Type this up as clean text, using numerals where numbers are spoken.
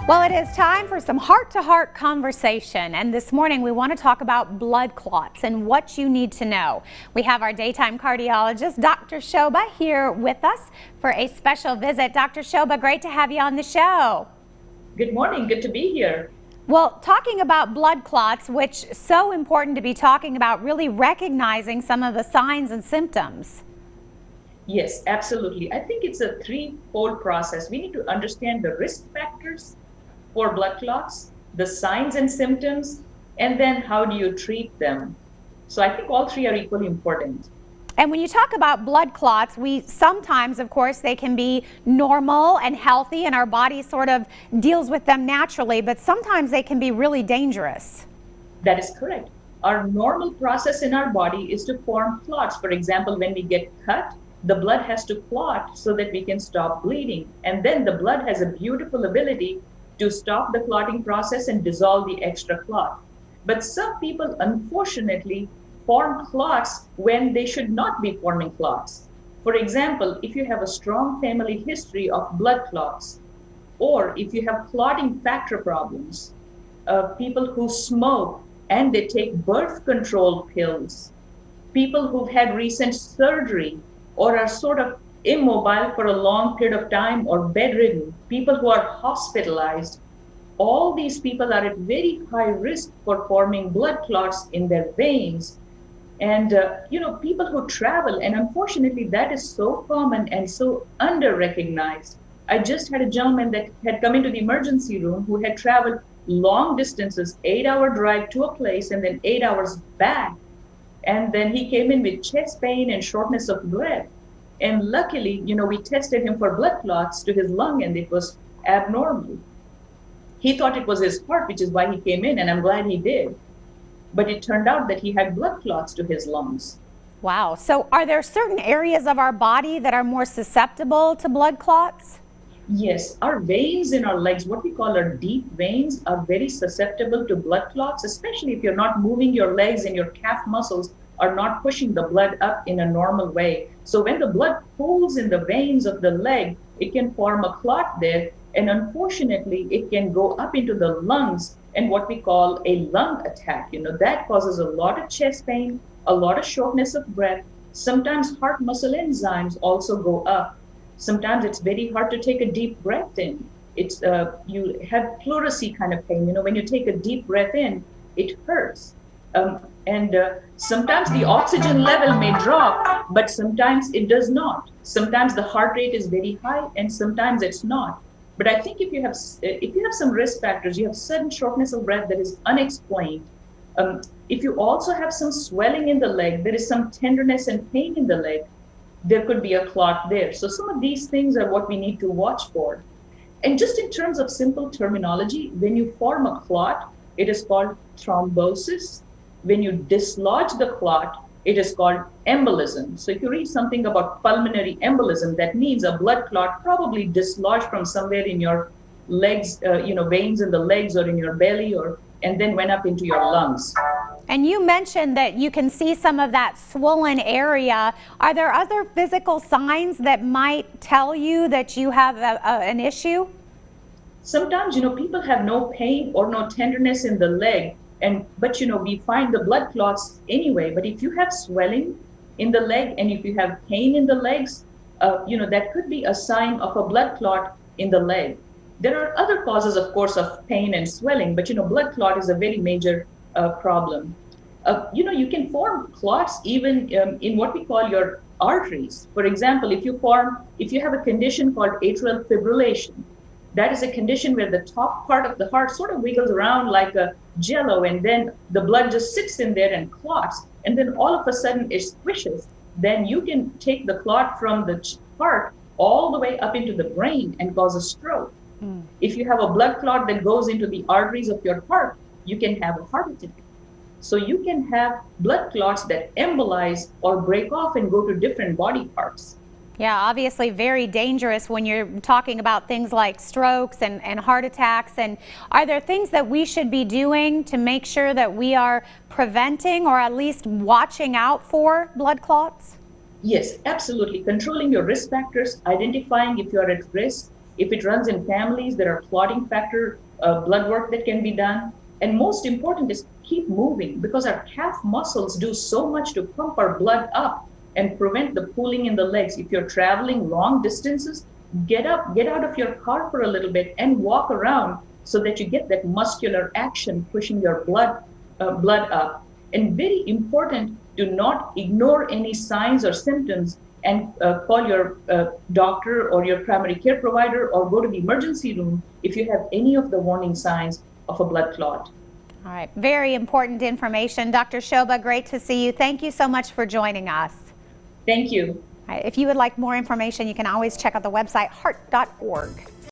Well, it is time for some heart-to-heart conversation, and this morning we want to talk about blood clots and what you need to know. We have our daytime cardiologist, Dr. Shobha, here with us for a special visit. Dr. Shobha, great to have you on the show. Good morning, good to be here. Well, talking about blood clots, which is so important to be talking about, really recognizing some of the signs and symptoms. Yes, absolutely. I think it's a threefold process. We need to understand the risk factors for blood clots, the signs and symptoms, and then how do you treat them. So I think all three are equally important. And when you talk about blood clots, we sometimes, of course, they can be normal and healthy and our body sort of deals with them naturally, but sometimes they can be really dangerous. That is correct. Our normal process in our body is to form clots. For example, when we get cut, the blood has to clot so that we can stop bleeding. And then the blood has a beautiful ability to stop the clotting process and dissolve the extra clot. But some people, unfortunately, form clots when they should not be forming clots. For example, if you have a strong family history of blood clots, or if you have clotting factor problems, people who smoke and they take birth control pills, people who've had recent surgery or are sort of immobile for a long period of time or bedridden, people who are hospitalized, all these people are at very high risk for forming blood clots in their veins. And, people who travel, and unfortunately that is so common and so under-recognized. I just had a gentleman that had come into the emergency room who had traveled long distances, 8-hour drive to a place and then 8 hours back. And then he came in with chest pain and shortness of breath. And luckily, we tested him for blood clots to his lung and it was abnormal. He thought it was his heart, which is why he came in, and I'm glad he did. But it turned out that he had blood clots to his lungs. Wow. So are there certain areas of our body that are more susceptible to blood clots? Yes, our veins in our legs, what we call our deep veins, are very susceptible to blood clots, especially if you're not moving your legs and your calf muscles are not pushing the blood up in a normal way. So when the blood pools in the veins of the leg, it can form a clot there. And unfortunately, it can go up into the lungs and what we call a lung attack. That causes a lot of chest pain, a lot of shortness of breath. Sometimes heart muscle enzymes also go up. Sometimes it's very hard to take a deep breath in. It's you have pleurisy kind of pain. When you take a deep breath in, it hurts. Sometimes the oxygen level may drop, but sometimes it does not. Sometimes the heart rate is very high, and sometimes it's not. But I think if you have some risk factors, you have sudden shortness of breath that is unexplained. If you also have some swelling in the leg, there is some tenderness and pain in the leg, there could be a clot there. So some of these things are what we need to watch for. And just in terms of simple terminology, when you form a clot, it is called thrombosis. When you dislodge the clot, it is called embolism. So if you read something about pulmonary embolism, that means a blood clot probably dislodged from somewhere in your legs, veins in the legs or in your belly, and then went up into your lungs. And you mentioned that you can see some of that swollen area. Are there other physical signs that might tell you that you have an issue? Sometimes, people have no pain or no tenderness in the leg, but we find the blood clots anyway. But if you have swelling in the leg and if you have pain in the legs, that could be a sign of a blood clot in the leg. There are other causes, of course, of pain and swelling, but blood clot is a very major problem. You can form clots even in what we call your arteries. For example, if you have a condition called atrial fibrillation, that is a condition where the top part of the heart sort of wiggles around like a jello, and then the blood just sits in there and clots, and then all of a sudden it squishes. Then you can take the clot from the heart all the way up into the brain and cause a stroke. If you have a blood clot that goes into the arteries of your heart, you can have a heart attack. So you can have blood clots that embolize or break off and go to different body parts. Yeah, obviously very dangerous when you're talking about things like strokes and heart attacks. And are there things that we should be doing to make sure that we are preventing or at least watching out for blood clots? Yes, absolutely. Controlling your risk factors, identifying if you're at risk. If it runs in families, there are clotting factor blood work that can be done. And most important is keep moving because our calf muscles do so much to pump our blood up and prevent the pooling in the legs. If you're traveling long distances, get up, get out of your car for a little bit and walk around so that you get that muscular action pushing your blood up. And very important, do not ignore any signs or symptoms and call your doctor or your primary care provider or go to the emergency room if you have any of the warning signs of a blood clot. All right, very important information. Dr. Shobha, great to see you. Thank you so much for joining us. Thank you. All right, if you would like more information, you can always check out the website heart.org.